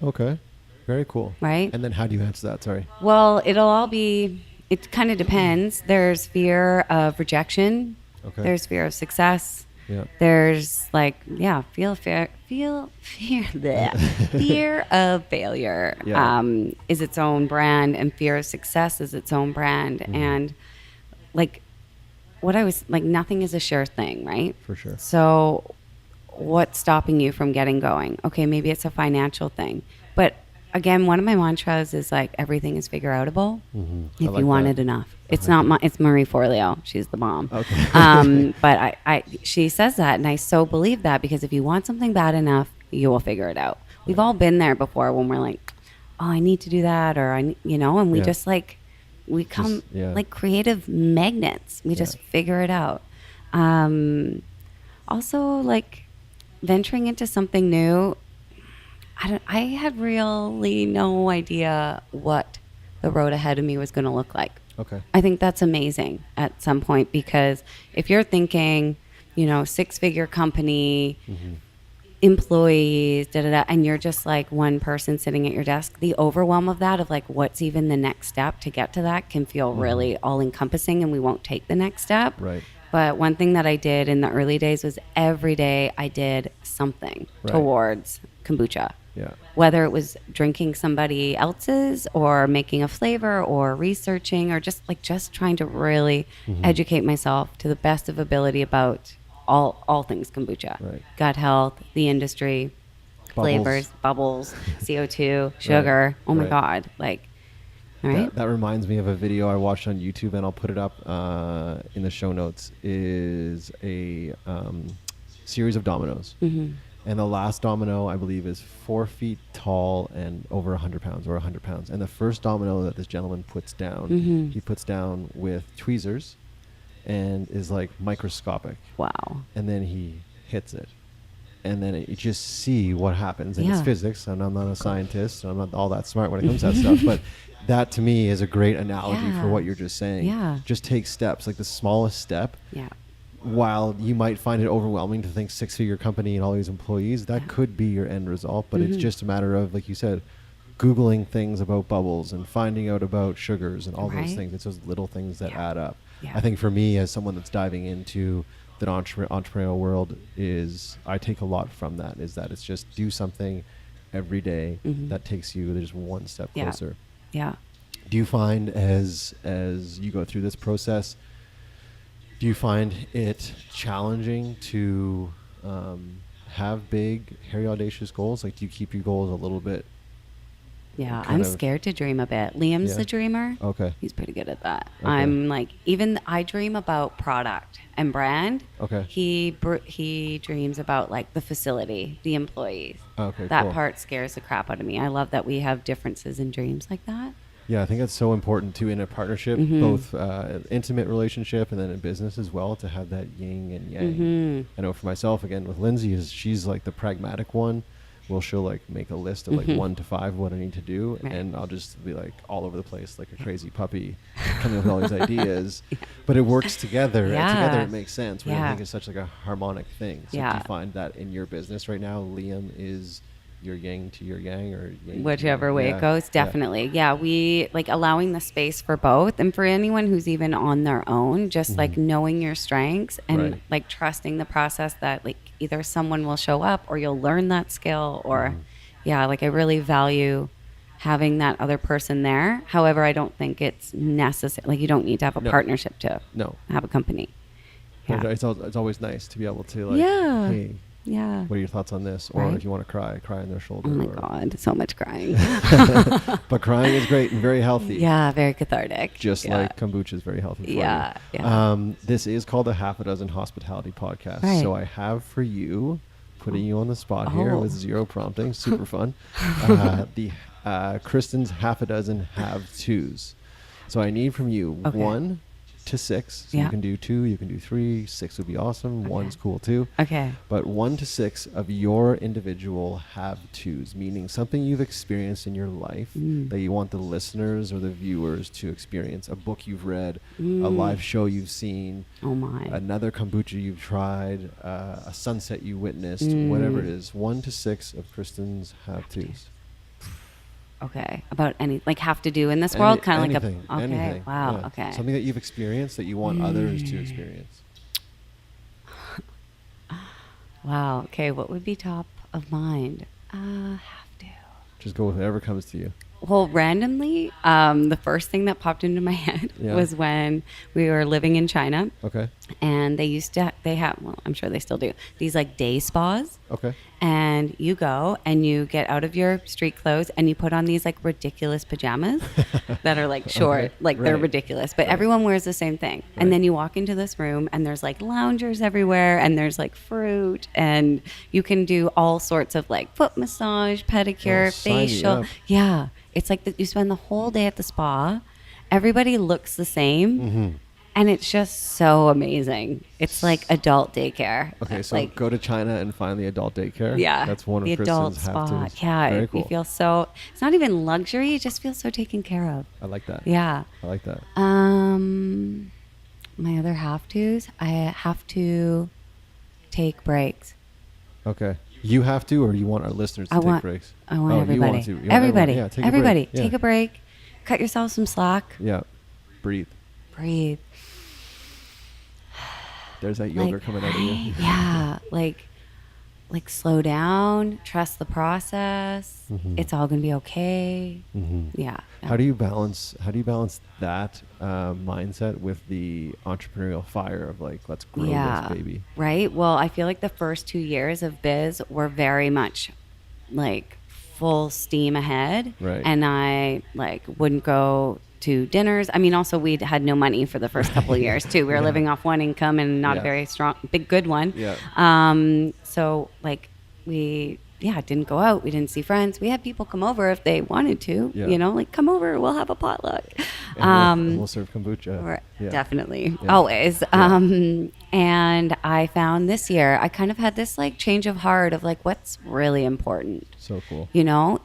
Okay. Very cool. Right? And then how do you answer that? Sorry. Well, it'll all be, it kind of depends. There's fear of rejection. Okay. There's fear of success. Yeah. There's like, fear of failure is its own brand, and fear of success is its own brand. And like what I was like, nothing is a sure thing, right? For sure. So what's stopping you from getting going? Okay, maybe it's a financial thing. But again, one of my mantras is like, everything is figure outable if like you want that. it enough. It's it's Marie Forleo. She's the bomb. Okay. But she says that, and I so believe that, because if you want something bad enough, you will figure it out. We've all been there before when we're like, oh, I need to do that, or and we just like, we come like creative magnets. We just figure it out. Also, like venturing into something new. I had really no idea what the road ahead of me was going to look like. Okay. I think that's amazing at some point, because if you're thinking, 6-figure company, employees, and you're just like one person sitting at your desk, the overwhelm of that, of like, what's even the next step to get to that, can feel really all encompassing, and we won't take the next step. Right. But one thing that I did in the early days was every day I did something towards kombucha. Yeah. Whether it was drinking somebody else's, or making a flavor, or researching, or just trying to really educate myself to the best of ability about all things kombucha. Right. Gut health, the industry, flavors, bubbles, CO2, sugar. Oh my God. All right. That reminds me of a video I watched on YouTube, and I'll put it up in the show notes, is a series of dominoes. And the last domino, I believe, is 4 feet tall and over 100 pounds, or 100 pounds. And the first domino that this gentleman puts down, he puts down with tweezers and is like microscopic. Wow. And then he hits it. And then you just see what happens. And it's physics, and I'm not a scientist, and I'm not all that smart when it comes to that stuff. But that, to me, is a great analogy for what you're just saying. Yeah. Just take steps, like the smallest step. Yeah. While you might find it overwhelming to think 6-figure company and all these employees, that could be your end result. But it's just a matter of, like you said, Googling things about bubbles and finding out about sugars and all those things. It's those little things that add up. Yeah. I think for me, as someone that's diving into the entrepreneurial world, is I take a lot from that, is that it's just do something every day that takes you just one step closer. Yeah. Do you find as you go through this process, do you find it challenging to have big, hairy, audacious goals? Like, do you keep your goals a little bit? Yeah, I'm scared to dream a bit. Liam's the dreamer. Okay. He's pretty good at that. Okay. I'm like, I dream about product and brand. Okay. He dreams about like the facility, the employees. Okay, that cool. part scares the crap out of me. I love that we have differences in dreams like that. Yeah, I think that's so important too in a partnership, both intimate relationship and then in business as well, to have that yin and yang. I know for myself, again, with Lindsay, she's like the pragmatic one. Well, she'll like make a list of like 1 to 5 what I need to do, and I'll just be like all over the place like a crazy puppy, coming up with all these ideas. But it works together. And together it makes sense. Which I think is such like a harmonic thing. So do you find that in your business right now, Liam is your yang to your yang, or yang whichever way it goes? Definitely. Yeah, we like allowing the space for both, and for anyone who's even on their own, just like knowing your strengths and like trusting the process that like either someone will show up or you'll learn that skill, or like I really value having that other person there. However, I don't think it's necessary. Like, you don't need to have a partnership to have a company. But it's always nice to be able to like, hey, what are your thoughts on this? Or if you want to cry on their shoulder. Oh my God, so much crying. But crying is great and very healthy. Yeah, very cathartic. Just like kombucha is very healthy for you. This is called the Half a Dozen Hospitality Podcast. So I have for you, putting you on the spot here with zero prompting, super fun, the Kristen's half a dozen have twos. So I need from you Okay. 1 to 6. So Yeah. you can do 2, you can do 3, 6 would be awesome. 1's cool too. Okay. But 1 to 6 of your individual have twos, meaning something you've experienced in your life that you want the listeners or the viewers to experience. A book you've read, a live show you've seen, Oh my. another kombucha you've tried, a sunset you witnessed, whatever it is. 1 to 6 of Kristen's have twos. Okay. About any like have to do in this world, kind of like Anything, a. Okay. anything, Wow. yeah. Okay. Something that you've experienced that you want others to experience. Wow. Okay. What would be top of mind? Have to. Just go with whatever comes to you. Well, randomly, the first thing that popped into my head Yeah. was when we were living in China, Okay. and they have, well, I'm sure they still do, these like day spas. Okay. And you go and you get out of your street clothes and you put on these like ridiculous pajamas that are like short, Okay, like they're right. ridiculous, but everyone wears the same thing. Right. And then you walk into this room and there's like loungers everywhere and there's like fruit and you can do all sorts of like foot massage, pedicure, Oh, sign me facial. up. Yeah. It's like that you spend the whole day at the spa. Everybody looks the same. Mm-hmm. And it's just so amazing. It's like adult daycare. Okay, so like, go to China and find the adult daycare. yeah, That's one the of adult Kristen's spot. have-tos. Yeah, Very cool. you feel so. It's not even luxury; it just feels so taken care of. I like that. Yeah. I like that. My other have tos. I have to take breaks. Okay. You have to, or you want our listeners to I take want. breaks? I want Oh, everybody. You want to. You want Everybody. Yeah, take everybody. a break. Yeah. Take a break. Cut yourself some slack. Yeah. Breathe. Breathe. There's that yogurt coming out of you. Yeah, like slow down, trust the process. It's all gonna be okay. Yeah. How do you balance that mindset with the entrepreneurial fire of like, let's grow this baby? Right. Well, I feel like the first 2 years of biz were very much like full steam ahead. Right. And I like wouldn't go to dinners. I mean, also we had no money for the first couple of years too. We were living off one income and not a Yeah. very strong, good one. Yeah. So like we, didn't go out. We didn't see friends. We had people come over if they wanted to, Yeah. like come over, we'll have a potluck. And we'll serve kombucha. Right, Yeah. definitely, Yeah. always. And I found this year, I kind of had this like change of heart of like, what's really important? So cool.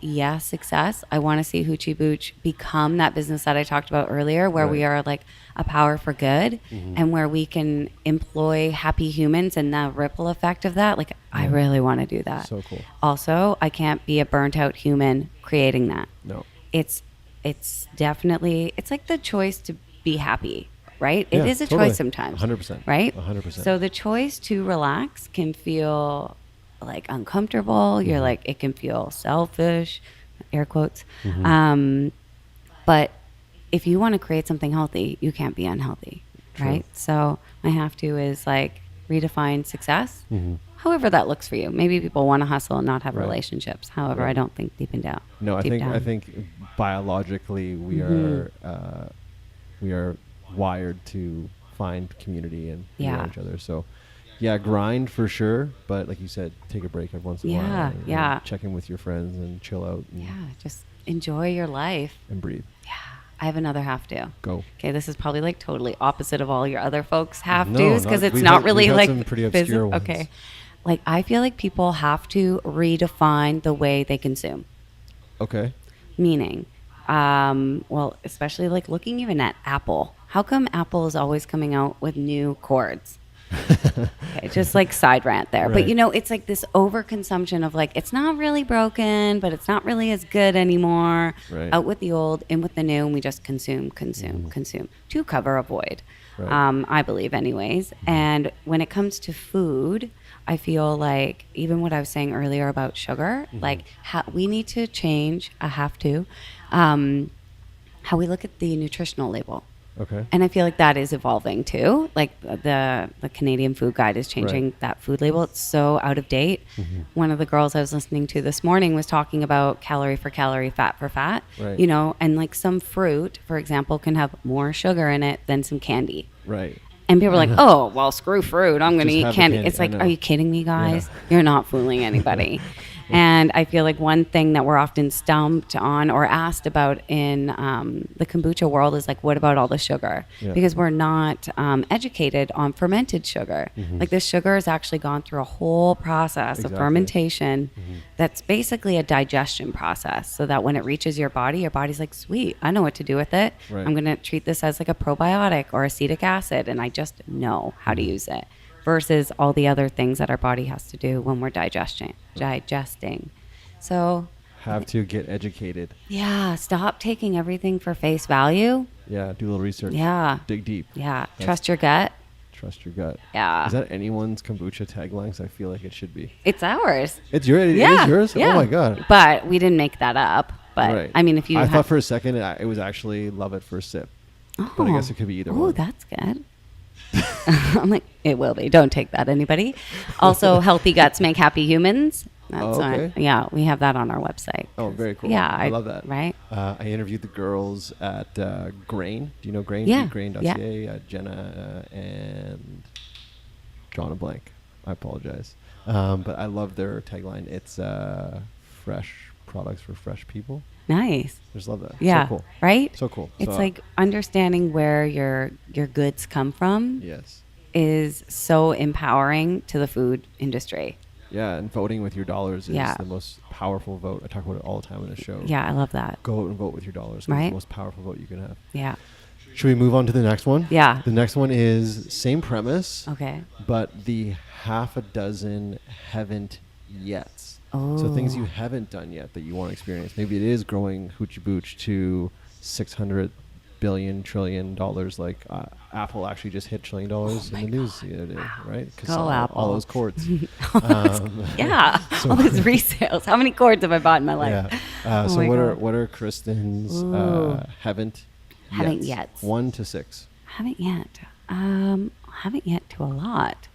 Yes, success. I want to see Hoochie Booch become that business that I talked about earlier, where we Right. are like a power for good and where we can employ happy humans and the ripple effect of that. Like, I really want to do that. So cool. Also, I can't be a burnt out human creating that. No. It's definitely, it's like the choice to be happy, right? It Yeah, is a totally. choice sometimes. 100%. Right? 100%. So the choice to relax can feel like uncomfortable. You're like, it can feel selfish, air quotes. But if you want to create something healthy, you can't be unhealthy, True. right? So my have to is like redefine success, Mm-hmm. however that looks for you. Maybe people want to hustle and not have Right. relationships. However, Right. I don't think deep down. No, I deep think down. biologically we are wired to find community and be Yeah. around each other. So yeah, grind for sure, but like you said, take a break every once in a while. Yeah, and yeah. check in with your friends and chill out and, Yeah, just enjoy your life. and breathe. Yeah, I have another have to. Go. Okay, this is probably like totally opposite of all your other folks have No, tos because not- it's we've not had- really we've had like some pretty business- obscure ones. Okay, like I feel like people have to redefine the way they consume. Okay. Meaning, well, especially like looking even at Apple. How come Apple is always coming out with new cords? Okay, just like side rant there. Right. But it's like this overconsumption of like, it's not really broken, but it's not really as good anymore. Right. Out with the old, in with the new, and we just consume to cover a void. Right. I believe anyways. And when it comes to food, I feel like even what I was saying earlier about sugar, like we need to change, I have to, how we look at the nutritional label. Okay. And I feel like that is evolving too. Like the Canadian Food Guide is changing Right. that food label. It's so out of date. One of the girls I was listening to this morning was talking about calorie for calorie, fat for fat. Right. And like some fruit, for example, can have more sugar in it than some candy. Right. And people are like, oh, well, screw fruit. I'm going to Just eat have the candy. candy. It's I like, know. are you kidding me, guys? Yeah. You're not fooling anybody. And I feel like one thing that we're often stumped on or asked about in the kombucha world is like, what about all the sugar? Yeah. Because we're not educated on fermented sugar. Like this sugar has actually gone through a whole process of Exactly. fermentation that's basically a digestion process, so that when it reaches your body's like, sweet, I know what to do with it. Right. I'm going to treat this as like a probiotic or acetic acid, and I just know how to use it, versus all the other things that our body has to do when we're digesting. So Have to get educated. yeah, stop taking everything for face value. Yeah, do a little research. Yeah. Dig deep. Yeah. That's- Trust your gut. Trust your gut. Yeah. Is that anyone's kombucha tagline? 'Cause I feel like it should be. It's ours. It's yours. It Yeah. is yours. Yeah. Oh my god. But we didn't make that up. But Right. I mean, if you I have, thought for a second it was actually love at first sip, but I guess it could be either Oh, one. that's good. I'm like, it will be. Don't take that, anybody. Also, healthy guts make happy humans. That's okay. yeah, we have that on our website. Oh, very cool. Yeah, I love that. Right? I interviewed the girls at Grain. Do you know Grain? Yeah. Grain.ca. Jenna and drawn a blank. I apologize. But I love their tagline. It's fresh products for fresh people. Nice. I just love that. Yeah. So cool. Right? So cool. It's So, like understanding where your goods come from yes. is so empowering to the food industry. Yeah, and voting with your dollars is Yeah. the most powerful vote. I talk about it all the time in the show. Yeah, I love that. Go out and vote with your dollars. 'Cause Right. It's the most powerful vote you can have. Yeah. Should we move on to the next one? Yeah. The next one is same premise, Okay. but the half a dozen haven't yet. So things you haven't done yet that you want to experience. Maybe it is growing Hoochie Booch to $600 billion trillion. Like Apple actually just hit $1 trillion in the news the other day, right? Because Go all Apple. those cords. Yeah. So- all those resales. How many cords have I bought in my life? Yeah. Oh So my what God. are Kristen's Ooh. haven't yet. 1 to 6. Haven't yet. Haven't yet to a lot.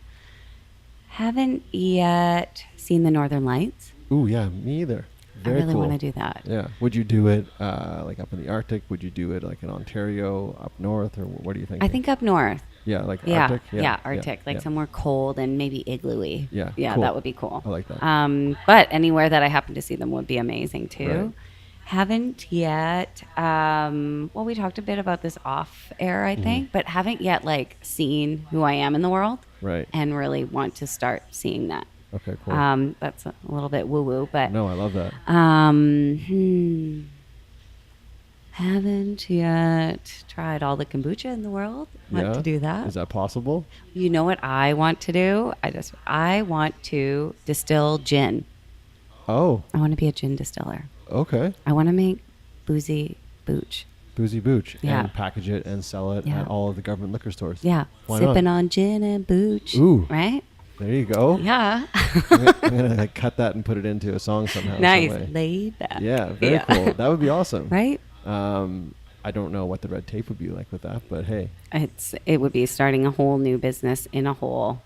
Haven't yet seen the Northern Lights. Ooh, yeah, me either. Very I really cool. want to do that. Yeah. Would you do it like up in the Arctic? Would you do it like in Ontario, up north, or what do you think? I think up north. Yeah, like Yeah, Arctic. yeah, Arctic, like yeah. somewhere cold and maybe igloo-y. Yeah, Yeah, cool. that would be cool. I like that. But anywhere that I happen to see them would be amazing too. Right. Haven't yet. Well, we talked a bit about this off air, I think, but haven't yet like seen who I am in the world, Right. and really want to start seeing that. Okay, cool. That's a little bit woo-woo, but No, I love that. haven't yet tried all the kombucha in the world. Want to do that. Is that possible? You know what I want to do? I want to distill gin. Oh, I want to be a gin distiller. okay. I want to make boozy booch. Boozy Booch. Yeah. And package it and sell it Yeah. at all of the government liquor stores. Yeah, Why sipping not? on gin and booch. Ooh. Right? There you go. Yeah. I'm gonna like, cut that and put it into a song somehow. Nice. some way. Laid back. Yeah, very Yeah. cool. That would be awesome. Right? I don't know what the red tape would be like with that, but hey, It would be starting a whole new business in a whole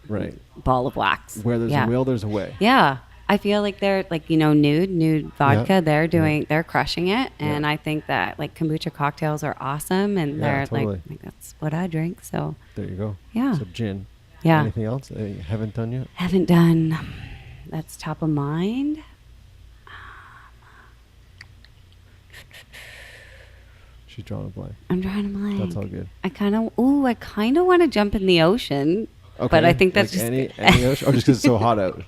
right. ball of wax. Where there's yeah. a will, there's a way. Yeah. I feel like they're like, nude vodka, Yeah. they're crushing it. And Yeah. I think that like kombucha cocktails are awesome, and Yeah, they're totally. like that's what I drink. So There you go. Yeah. So gin. yeah. Anything else that you haven't done yet? Haven't done that's top of mind. She's drawing a blank. I'm trying to blank. That's all good. I kind of want to jump in the ocean, but I think that's like just any ocean. Oh, just because it's so hot out.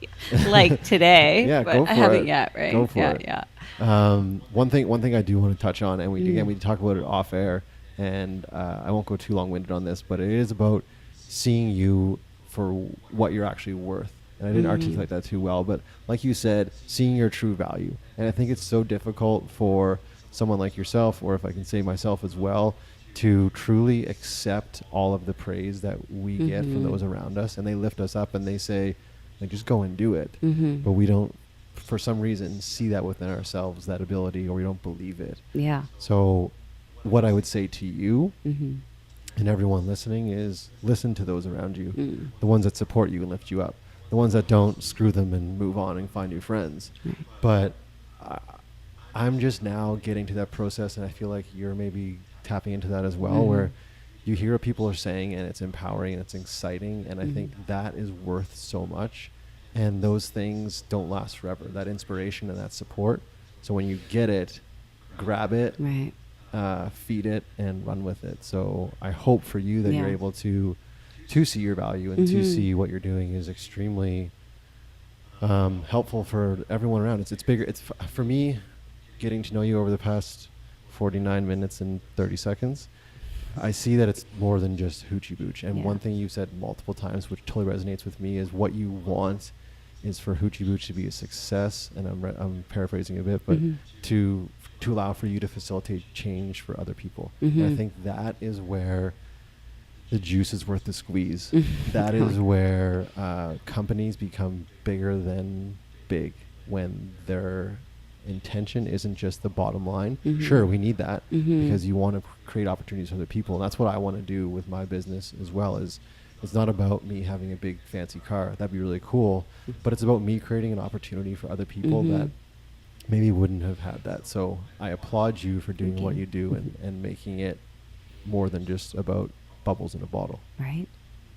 like today. Yeah, but go for I haven't it. yet, right? Go for yeah, it. yeah. One thing I do want to touch on, and Mm. we talk about it off air, and I won't go too long winded on this, but it is about seeing you for what you're actually worth. And I didn't articulate that too well, but like you said, seeing your true value. And I think it's so difficult for someone like yourself, or if I can say myself as well, to truly accept all of the praise that we get from those around us, and they lift us up and they say, like, just go and do it. But we don't, for some reason, see that within ourselves, that ability, or we don't believe it. Yeah. So what I would say to you Mm-hmm. and everyone listening is listen to those around you, Mm. the ones that support you and lift you up. The ones that don't, screw them and move on and find new friends. But I'm just now getting to that process, and I feel like you're maybe tapping into that as well, where you hear what people are saying and it's empowering and it's exciting, and I think that is worth so much. And those things don't last forever, that inspiration and that support. So when you get it, grab it, Right. feed it, and run with it. So I hope for you that Yeah. you're able to see your value and to see what you're doing is extremely helpful for everyone around. It's bigger. For me, getting to know you over the past 49 minutes and 30 seconds, I see that it's more than just Hoochie Booch. And Yeah. one thing you've said multiple times, which totally resonates with me, is what you want is for Hoochie Booch to be a success. And I'm paraphrasing a bit, but to allow for you to facilitate change for other people. And I think that is where the juice is worth the squeeze. That is where companies become bigger than big, when their intention isn't just the bottom line. Sure, we need that because you want to create opportunities for other people. And that's what I want to do with my business as well. Is it's not about me having a big fancy car. That'd be really cool. But it's about me creating an opportunity for other people that maybe wouldn't have had that. So I applaud you for doing what you do and making it more than just about bubbles in a bottle. Right.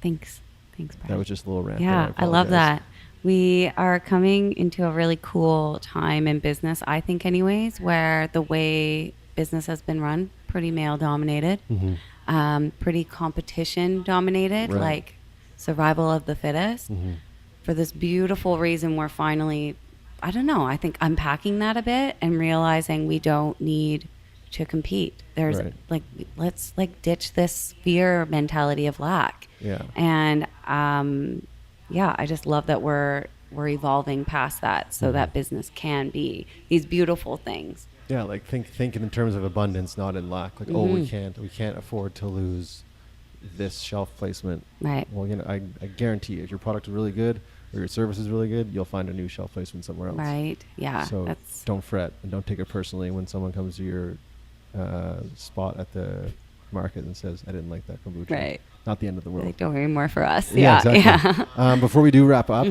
Thanks, Brad. That was just a little rant. Yeah, there. I love apologize. that. We are coming into a really cool time in business, I think anyways, where the way business has been run, pretty male dominated, pretty competition dominated, Right. like survival of the fittest. For this beautiful reason, we're finally, I don't know, I think unpacking that a bit and realizing we don't need to compete. There's Right. let's ditch this fear mentality of lack. Yeah. And I just love that we're evolving past that so that business can be these beautiful things. Yeah, like thinking in terms of abundance, not in lack. Like, oh, we can't afford to lose this shelf placement. Right. Well, I guarantee you, if your product is really good or your service is really good, you'll find a new shelf placement somewhere else. Right. Yeah. So don't fret and don't take it personally when someone comes to your spot at the market and says, "I didn't like that kombucha." Right. Not the end of the world. like, don't worry, more for us. Yeah, Yeah. exactly. Before we do wrap up,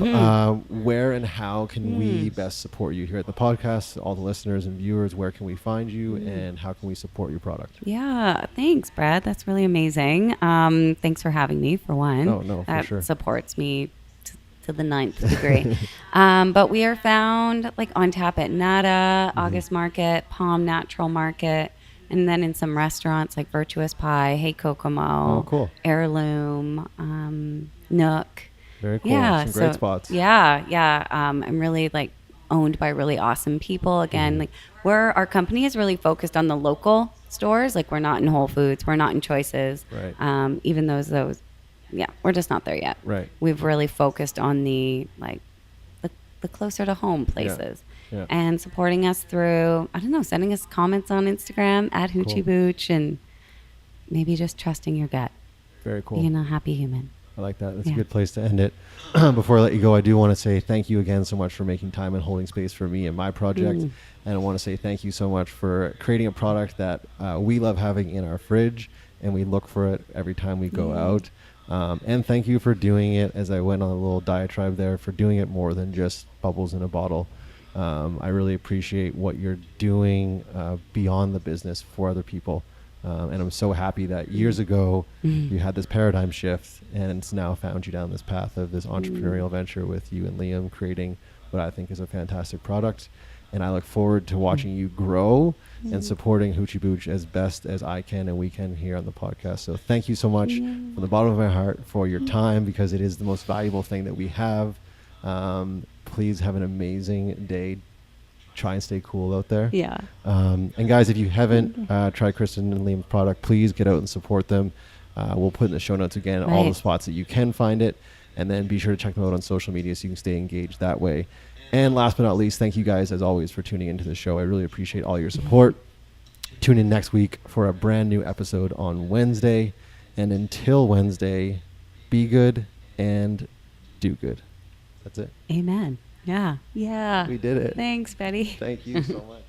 where and how can we best support you here at the podcast? All the listeners and viewers, where can we find you and how can we support your product? Yeah, thanks, Brad. That's really amazing. Thanks for having me, for one. Oh, no, for that sure. supports me to the 9th degree. But we are found like on tap at Nada, August Market, Palm Natural Market, and then in some restaurants like Virtuous Pie, Hey Kokomo, Oh, cool. Heirloom, Nook. Very cool. Yeah, Some great spots. Yeah. I'm really like owned by really awesome people. Again, like our company is really focused on the local stores. Like we're not in Whole Foods, we're not in Choices. Right. Even those, we're just not there yet. Right. We've really focused on the closer to home places. Yeah. And supporting us through, I don't know, sending us comments on Instagram at Hoochie Booch, and maybe just trusting your gut. Very cool. Being a happy human. I like that. That's Yeah. a good place to end it. Before I let you go, I do want to say thank you again so much for making time and holding space for me and my project. And I want to say thank you so much for creating a product that we love having in our fridge, and we look for it every time we go out. And thank you for doing it, as I went on a little diatribe there, for doing it more than just bubbles in a bottle. I really appreciate what you're doing beyond the business for other people. And I'm so happy that years ago you had this paradigm shift, and it's now found you down this path of this entrepreneurial venture with you and Liam creating what I think is a fantastic product. And I look forward to watching you grow and supporting Hoochie Booch as best as I can and we can here on the podcast. So thank you so much from the bottom of my heart for your time, because it is the most valuable thing that we have. Please have an amazing day. Try and stay cool out there. Yeah. And guys, if you haven't tried Kristen and Liam's product, please get out and support them. We'll put in the show notes again all the spots that you can find it, and then be sure to check them out on social media so you can stay engaged that way. And last but not least, thank you guys as always for tuning into the show. I really appreciate all your support. Tune in next week for a brand new episode on Wednesday. And until Wednesday, be good and do good. That's it. Amen. Yeah. We did it. Thanks, Betty. Thank you so much.